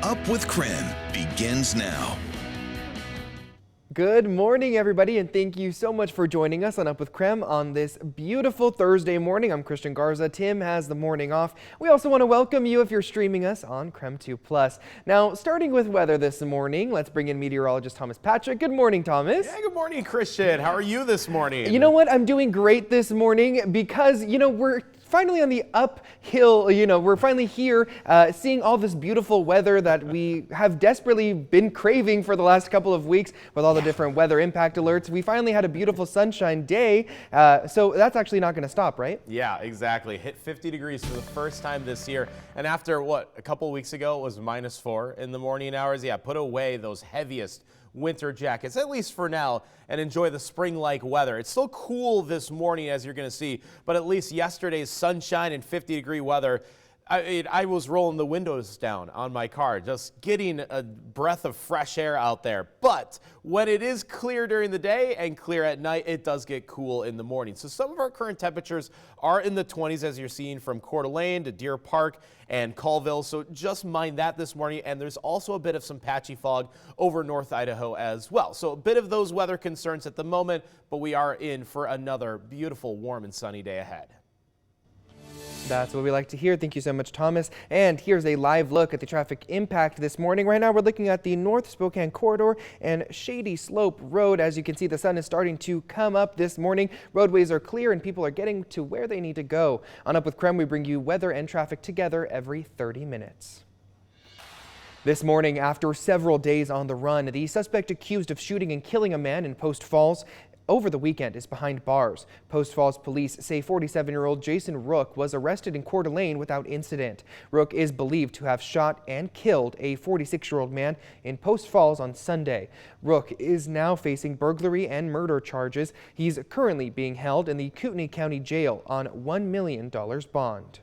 Up with KREM begins now. Good morning, everybody, and thank you so much for joining us on Up with KREM on this beautiful Thursday morning. I'm Christian Garza. Tim has the morning off. We also want to welcome you if you're streaming us on KREM 2+. Now, starting with weather this morning, let's bring in meteorologist Thomas Patrick. Good morning, Thomas. Yeah, good morning, Christian. How are you this morning? You know what? I'm doing great this morning because, we're finally on the uphill, we're finally here seeing all this beautiful weather that we have desperately been craving for the last couple of weeks with all the different weather impact alerts. We finally had a beautiful sunshine day, so that's actually not going to stop, right? Yeah, exactly. Hit 50 degrees for the first time this year. And after, a couple of weeks ago, it was -4 in the morning hours. Yeah, put away those heaviest winter jackets, at least for now, and enjoy the spring-like weather. It's still cool this morning, as you're going to see, but at least yesterday's sunshine and 50-degree weather, I was rolling the windows down on my car, just getting a breath of fresh air out there. But when it is clear during the day and clear at night, it does get cool in the morning. So some of our current temperatures are in the 20s, as you're seeing from Coeur d'Alene to Deer Park and Colville. So just mind that this morning. And there's also a bit of some patchy fog over North Idaho as well. So a bit of those weather concerns at the moment, but we are in for another beautiful, warm and sunny day ahead. That's what we like to hear. Thank you so much, Thomas. And here's a live look at the traffic impact this morning. Right now, we're looking at the North Spokane Corridor and Shady Slope Road. As you can see, the sun is starting to come up this morning. Roadways are clear and people are getting to where they need to go. On Up with KREM, we bring you weather and traffic together every 30 minutes. This morning, after several days on the run, the suspect accused of shooting and killing a man in Post Falls over the weekend is behind bars. Post Falls police say 47-year-old Jason Rook was arrested in Coeur d'Alene without incident. Rook is believed to have shot and killed a 46-year-old man in Post Falls on Sunday. Rook is now facing burglary and murder charges. He's currently being held in the Kootenai County Jail on $1 million bond.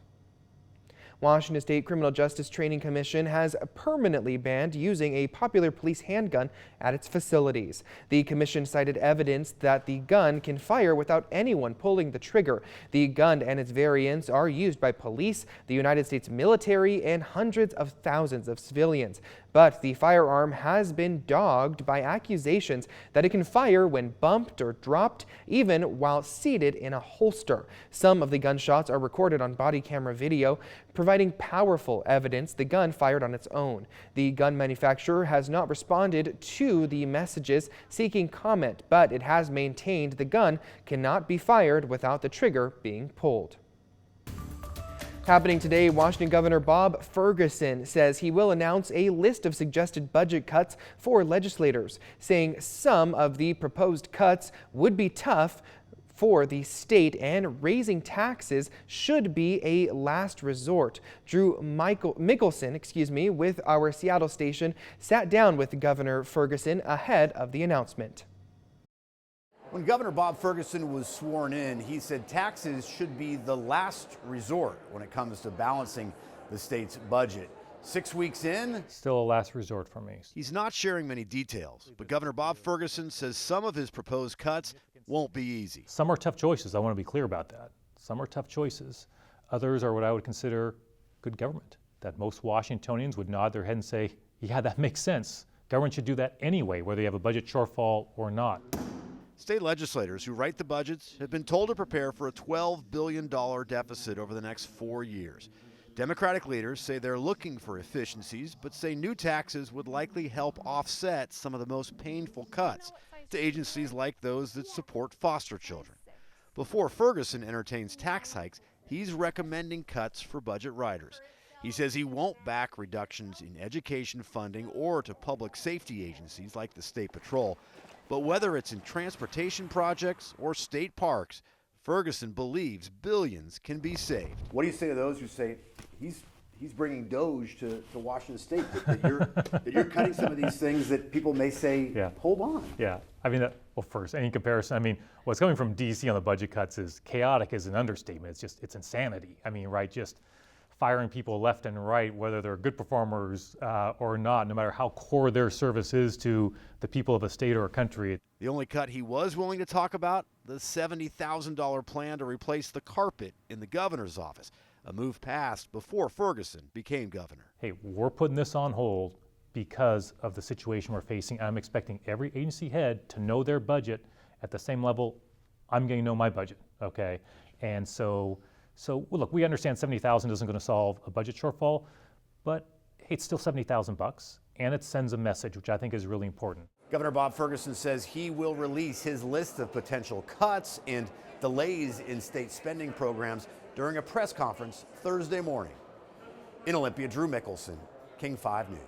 Washington State Criminal Justice Training Commission has permanently banned using a popular police handgun at its facilities. The commission cited evidence that the gun can fire without anyone pulling the trigger. The gun and its variants are used by police, the United States military, and hundreds of thousands of civilians. But the firearm has been dogged by accusations that it can fire when bumped or dropped, even while seated in a holster. Some of the gunshots are recorded on body camera video, providing powerful evidence the gun fired on its own. The gun manufacturer has not responded to the messages seeking comment, but it has maintained the gun cannot be fired without the trigger being pulled. Happening today, Washington Governor Bob Ferguson says he will announce a list of suggested budget cuts for legislators, saying some of the proposed cuts would be tough for the state and raising taxes should be a last resort. Drew Mickelson, with our Seattle station, sat down with Governor Ferguson ahead of the announcement. When Governor Bob Ferguson was sworn in, he said taxes should be the last resort when it comes to balancing the state's budget. 6 weeks in, still a last resort for me. He's not sharing many details, but Governor Bob Ferguson says some of his proposed cuts won't be easy. Some are tough choices. I want to be clear about that. Some are tough choices. Others are what I would consider good government, that most Washingtonians would nod their head and say, yeah, that makes sense. Government should do that anyway, whether you have a budget shortfall or not. State legislators who write the budgets have been told to prepare for a $12 billion deficit over the next 4 years. Democratic leaders say they're looking for efficiencies, but say new taxes would likely help offset some of the most painful cuts to agencies like those that support foster children. Before Ferguson entertains tax hikes, he's recommending cuts for budget riders. He says he won't back reductions in education funding or to public safety agencies like the State Patrol. But whether it's in transportation projects or state parks, Ferguson believes billions can be saved. What do you say to those who say he's bringing Doge to Washington State, that you're cutting some of these things that people may say, yeah, hold on? Yeah, I mean, well, first, any comparison, I mean, what's coming from D.C. on the budget cuts is chaotic is an understatement. It's insanity. I mean, right, just firing people left and right, whether they're good performers or not, no matter how core their service is to the people of a state or a country. The only cut he was willing to talk about, the $70,000 plan to replace the carpet in the governor's office. a move passed before Ferguson became governor. Hey, we're putting this on hold because of the situation we're facing. I'm expecting every agency head to know their budget at the same level I'm going to know my budget, okay? And so well, look, we understand 70,000 isn't going to solve a budget shortfall, but hey, it's still 70,000 bucks, and it sends a message, which I think is really important. Governor Bob Ferguson says he will release his list of potential cuts and delays in state spending programs during a press conference Thursday morning. In Olympia, Drew Mickelson, King 5 News.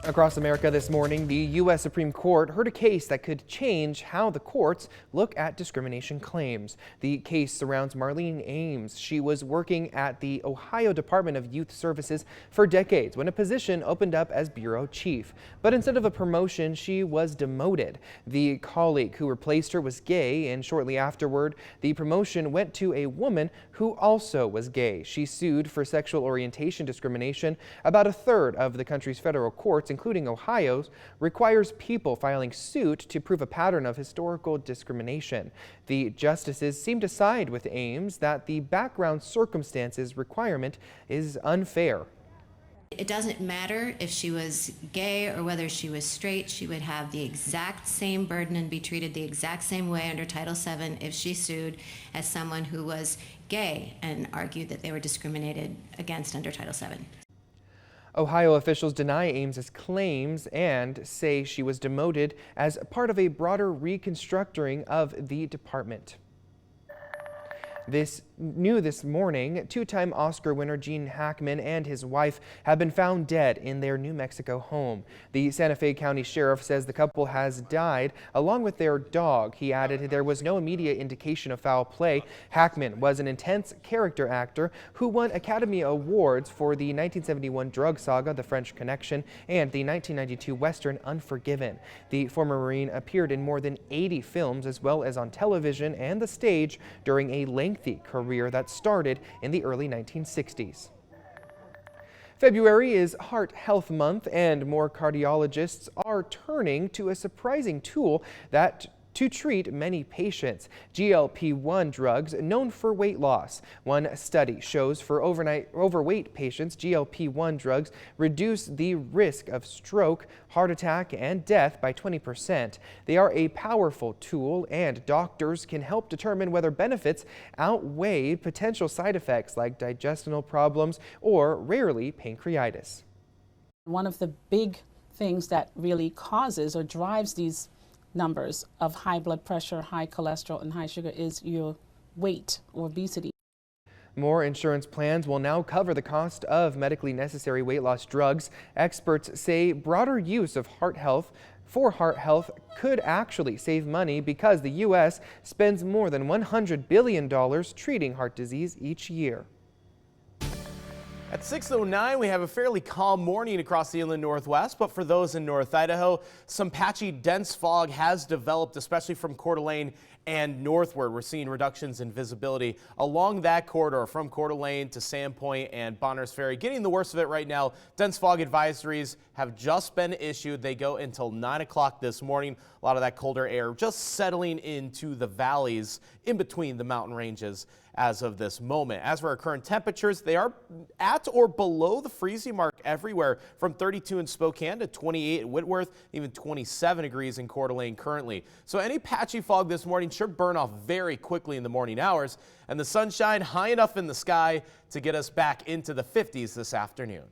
Across America this morning, the U.S. Supreme Court heard a case that could change how the courts look at discrimination claims. The case surrounds Marlene Ames. She was working at the Ohio Department of Youth Services for decades when a position opened up as bureau chief. But instead of a promotion, she was demoted. The colleague who replaced her was gay, and shortly afterward, the promotion went to a woman who also was gay. She sued for sexual orientation discrimination. About a third of the country's federal courts, including Ohio's, requires people filing suit to prove a pattern of historical discrimination. The justices seem to side with Ames that the background circumstances requirement is unfair. It doesn't matter if she was gay or whether she was straight, she would have the exact same burden and be treated the exact same way under Title VII if she sued as someone who was gay and argued that they were discriminated against under Title VII. Ohio officials deny Ames's claims and say she was demoted as part of a broader reconstructing of the department. This morning, two-time Oscar winner Gene Hackman and his wife have been found dead in their New Mexico home. The Santa Fe County Sheriff says the couple has died along with their dog. He added there was no immediate indication of foul play. Hackman was an intense character actor who won Academy Awards for the 1971 drug saga The French Connection and the 1992 Western Unforgiven. The former Marine appeared in more than 80 films as well as on television and the stage during a lengthy career that started in the early 1960s. February is Heart Health Month, and more cardiologists are turning to a surprising tool to treat many patients: GLP-1 drugs known for weight loss. One study shows for overweight patients, GLP-1 drugs reduce the risk of stroke, heart attack, and death by 20%. They are a powerful tool, and doctors can help determine whether benefits outweigh potential side effects like digestional problems or, rarely, pancreatitis. One of the big things that really causes or drives these numbers of high blood pressure, high cholesterol, and high sugar is your weight or obesity. More insurance plans will now cover the cost of medically necessary weight loss drugs. Experts say broader use of heart health could actually save money because the U.S. spends more than $100 billion treating heart disease each year. At 6:09, we have a fairly calm morning across the inland northwest, but for those in North Idaho, some patchy dense fog has developed, especially from Coeur d'Alene and northward. We're seeing reductions in visibility along that corridor from Coeur d'Alene to Sandpoint and Bonners Ferry. Getting the worst of it right now. Dense fog advisories have just been issued. They go until 9 o'clock this morning. A lot of that colder air just settling into the valleys in between the mountain ranges as of this moment. As for our current temperatures, they are at or below the freezing mark everywhere, from 32 in Spokane to 28 in Whitworth, even 27 degrees in Coeur d'Alene currently. So any patchy fog this morning should burn off very quickly in the morning hours, and the sunshine high enough in the sky to get us back into the 50s this afternoon.